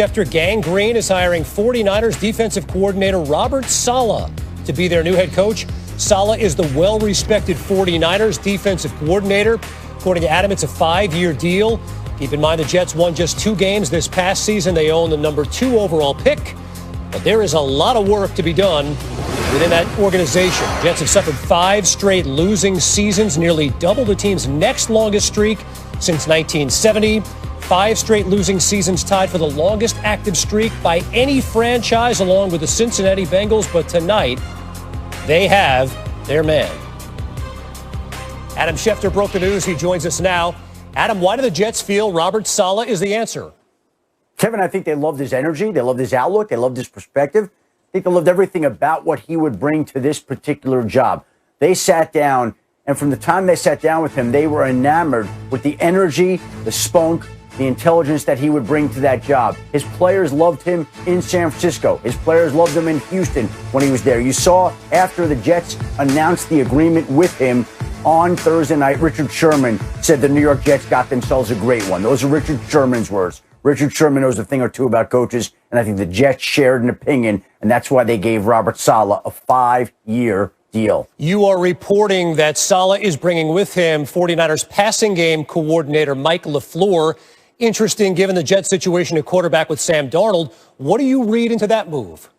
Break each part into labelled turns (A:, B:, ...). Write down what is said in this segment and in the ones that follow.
A: After Gang Green is hiring 49ers defensive coordinator Robert Saleh to be their new head coach. Saleh is the well-respected 49ers defensive coordinator. According to Adam, it's a 5-year deal. Keep in mind the Jets won just 2 games this past season. They own the number 2 overall pick. But there is a lot of work to be done within that organization. Jets have suffered 5 straight losing seasons, nearly double the team's next longest streak since 1970. 5 straight losing seasons tied for the longest active streak by any franchise, along with the Cincinnati Bengals. But tonight, they have their man. Adam Scheafter broke the news. He joins us now. Adam, why do the Jets feel Robert Saleh is the answer?
B: Kevin, I think they loved his energy. They loved his outlook. They loved his perspective. I think they loved everything about what he would bring to this particular job. They sat down, and from the time they sat down with him, they were enamored with the energy, the spunk, the intelligence that he would bring to that job. His players loved him in San Francisco. His players loved him in Houston when he was there. You saw after the Jets announced the agreement with him on Thursday night, Richard Sherman said the New York Jets got themselves a great one. Those are Richard Sherman's words. Richard Sherman knows a thing or two about coaches, and I think the Jets shared an opinion, and that's why they gave Robert Saleh a 5-year deal.
A: You are reporting that Saleh is bringing with him 49ers passing game coordinator Mike LaFleur. Interesting, given the Jets situation at quarterback with Sam Darnold. What do you read into that move?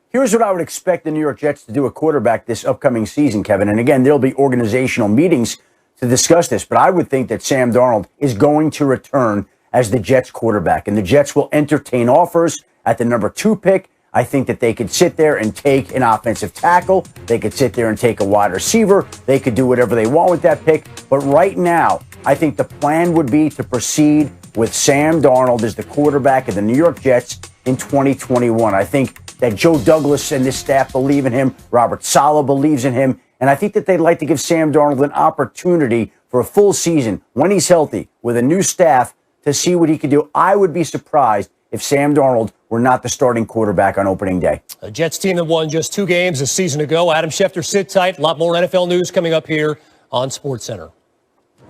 B: Here's what I would expect the New York Jets to do at quarterback this upcoming season, Kevin. And again, there'll be organizational meetings to discuss this, but I would think that Sam Darnold is going to return as the Jets quarterback, and the Jets will entertain offers at the number 2 pick. I think that they could sit there and take an offensive tackle. They could sit there and take a wide receiver. They could do whatever they want with that pick. But right now, I think the plan would be to proceed with Sam Darnold as the quarterback of the New York Jets in 2021. I think that Joe Douglas and this staff believe in him. Robert Saleh believes in him. And I think that they'd like to give Sam Darnold an opportunity for a full season when he's healthy with a new staff to see what he could do. I would be surprised if Sam Darnold were not the starting quarterback on opening day.
A: A Jets team that won just 2 games a season ago. Adam Scheafter, sit tight. A lot more NFL news coming up here on SportsCenter.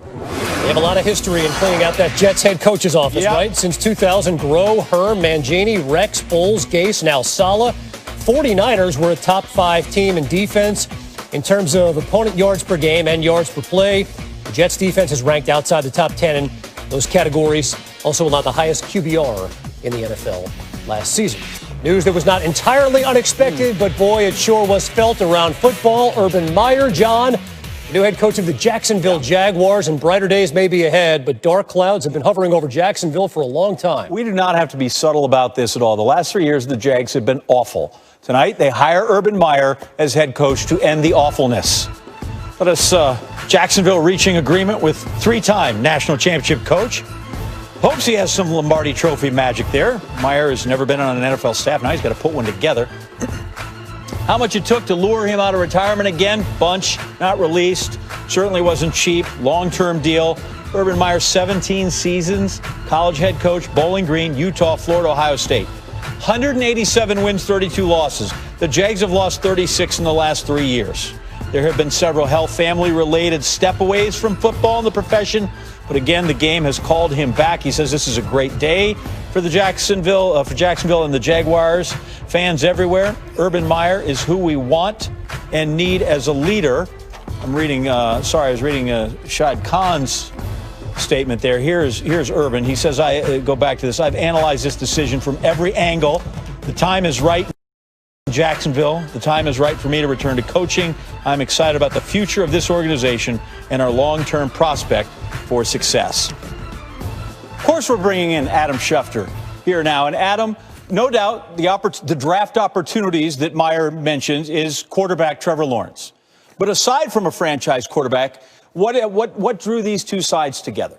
A: They have a lot of history in cleaning out that Jets head coach's office, right? Since 2000, Groh, Herm, Mangini, Rex, Bowles, Gase, now Saleh. 49ers were a top 5 team in defense in terms of opponent yards per game and yards per play. The Jets defense is ranked outside the top 10 in those categories. Also allowed the highest QBR in the NFL last season. News that was not entirely unexpected, but boy, it sure was felt around football. Urban Meyer, John, new head coach of the Jacksonville Jaguars, and brighter days may be ahead, but dark clouds have been hovering over Jacksonville for a long time.
C: We do not have to be subtle about this at all. The last 3 years, the Jags have been awful. Tonight, they hire Urban Meyer as head coach to end the awfulness. Let us, Jacksonville reaching agreement with 3-time national championship coach. Hopes he has some Lombardi Trophy magic there. Meyer has never been on an NFL staff. Now he's got to put one together. How much it took to lure him out of retirement again? Bunch, not released. Certainly wasn't cheap. Long-term deal. Urban Meyer, 17 seasons. College head coach, Bowling Green, Utah, Florida, Ohio State. 187 wins, 32 losses. The Jags have lost 36 in the last 3 years. There have been several health, family-related step-aways from football in the profession. But again, the game has called him back. He says this is a great day for the Jacksonville and the Jaguars. Fans everywhere. Urban Meyer is who we want and need as a leader. I was reading Shad Khan's statement there. Here's Urban. He says, I go back to this. I've analyzed this decision from every angle. The time is right in Jacksonville. The time is right for me to return to coaching. I'm excited about the future of this organization and our long-term prospect for success. Of course, we're bringing in Adam Scheafter here now. And Adam, no doubt the draft opportunities that Meyer mentions is quarterback Trevor Lawrence. But aside from a franchise quarterback, what drew these two sides together?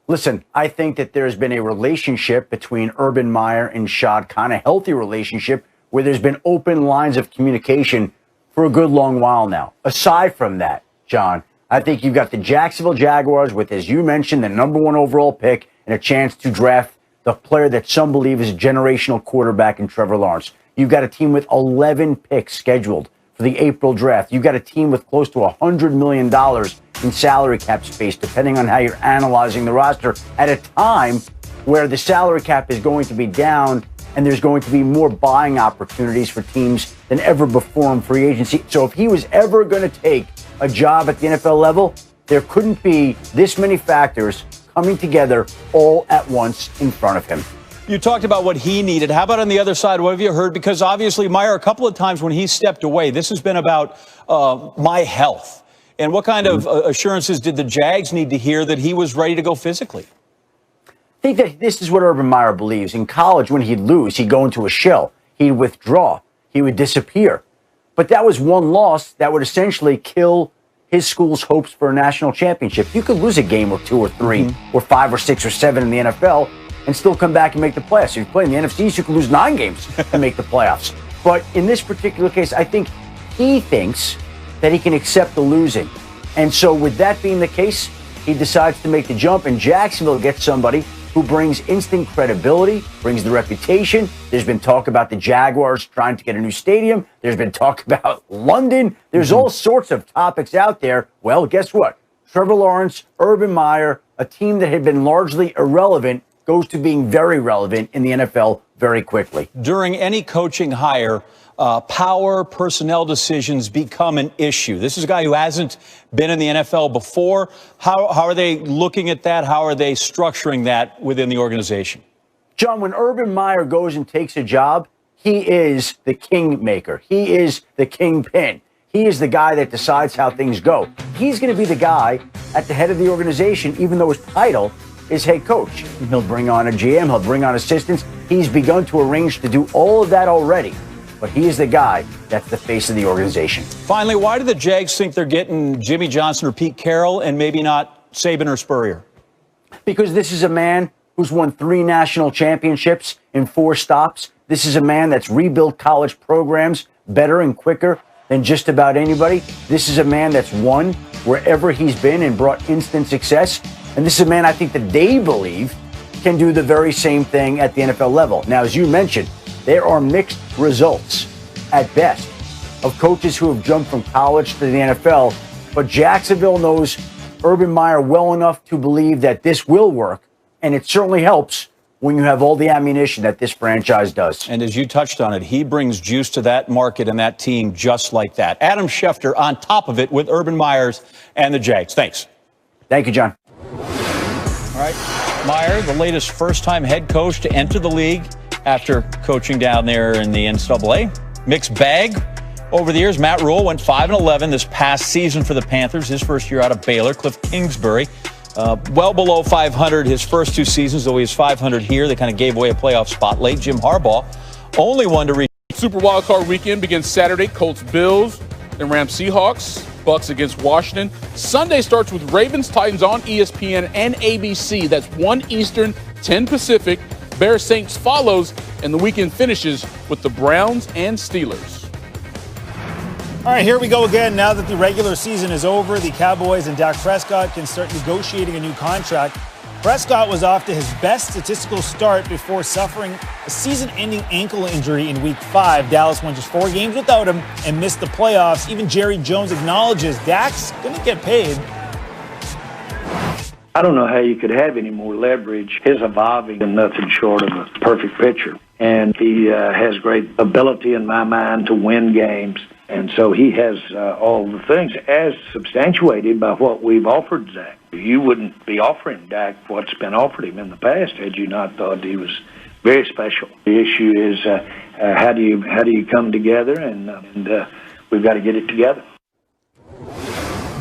B: Listen, I think that there's been a relationship between Urban Meyer and Shad Khan, a healthy relationship where there's been open lines of communication for a good long while now. Aside from that, John, I think you've got the Jacksonville Jaguars with, as you mentioned, the #1 overall pick and a chance to draft the player that some believe is a generational quarterback in Trevor Lawrence. You've got a team with 11 picks scheduled for the April draft. You've got a team with close to $100 million in salary cap space, depending on how you're analyzing the roster, at a time where the salary cap is going to be down and there's going to be more buying opportunities for teams than ever before in free agency. So if he was ever going to take a job at the NFL level, there couldn't be this many factors coming together all at once in front of him.
C: You talked about what he needed. How about on the other side? What have you heard? Because obviously, Meyer, a couple of times when he stepped away, this has been about my health. And what kind of assurances did the Jags need to hear that he was ready to go physically?
B: I think that this is what Urban Meyer believes. In college, when he'd lose, he'd go into a shell. He'd withdraw. He would disappear. But that was one loss that would essentially kill his school's hopes for a national championship. You could lose a game or 2 or 3 or 5 or 6 or 7 in the NFL and still come back and make the playoffs. If you play in the NFC, you can lose 9 games and make the playoffs. But in this particular case, I think he thinks that he can accept the losing. And so with that being the case, he decides to make the jump, and Jacksonville gets somebody who brings instant credibility, brings the reputation. There's been talk about the Jaguars trying to get a new stadium. There's been talk about London. There's all sorts of topics out there. Well, guess what? Trevor Lawrence, Urban Meyer, a team that had been largely irrelevant, goes to being very relevant in the NFL very quickly.
C: During any coaching hire, power, personnel decisions become an issue. This is a guy who hasn't been in the NFL before. How are they looking at that? How are they structuring that within the organization?
B: John, when Urban Meyer goes and takes a job, he is the kingmaker. He is the kingpin. He is the guy that decides how things go. He's going to be the guy at the head of the organization, even though his title is head coach. He'll bring on a GM. He'll bring on assistants. He's begun to arrange to do all of that already. But he is the guy that's the face of the organization.
C: Finally, why do the Jags think they're getting Jimmy Johnson or Pete Carroll and maybe not Saban or Spurrier?
B: Because this is a man who's won 3 national championships in 4 stops. This is a man that's rebuilt college programs better and quicker than just about anybody. This is a man that's won wherever he's been and brought instant success. And this is a man I think that they believe can do the very same thing at the NFL level. Now, as you mentioned, there are mixed results at best of coaches who have jumped from college to the NFL. But Jacksonville knows Urban Meyer well enough to believe that this will work. And it certainly helps when you have all the ammunition that this franchise does.
C: And as you touched on it, he brings juice to that market and that team just like that. Adam Scheafter on top of it with Urban Meyers and the Jags. Thanks.
B: Thank you, John.
C: All right, Meyer, the latest first-time head coach to enter the league after coaching down there in the NCAA. Mixed bag over the years. Matt Rule went 5-11 this past season for the Panthers, his first year out of Baylor. Cliff Kingsbury, well below 500 his first 2 seasons, though he was 500 here. They kind of gave away a playoff spot late. Jim Harbaugh, only one to reach.
D: Super Wildcard Weekend begins Saturday. Colts, Bills, then Rams, Seahawks, Bucks against Washington. Sunday starts with Ravens, Titans on ESPN and ABC. That's 1 Eastern, 10 Pacific. Bears, Saints follows, and the weekend finishes with the Browns and Steelers.
E: All right, here we go again. Now that the regular season is over, the Cowboys and Dak Prescott can start negotiating a new contract. Prescott was off to his best statistical start before suffering a season-ending ankle injury in Week 5. Dallas won just 4 games without him and missed the playoffs. Even Jerry Jones acknowledges Dak's going to get paid.
F: I don't know how you could have any more leverage. He's evolving and nothing short of a perfect pitcher. And he has great ability in my mind to win games. And so he has all the things as substantiated by what we've offered Dak. You wouldn't be offering Dak what's been offered him in the past had you not thought he was very special. The issue is how do you come together, and we've got to get it together.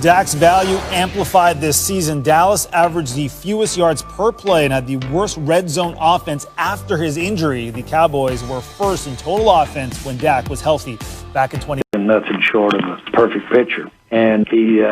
E: Dak's value amplified this season. Dallas averaged the fewest yards per play and had the worst red zone offense after his injury. The Cowboys were first in total offense when Dak was healthy back in 20.
F: Nothing short of a perfect pitcher. And he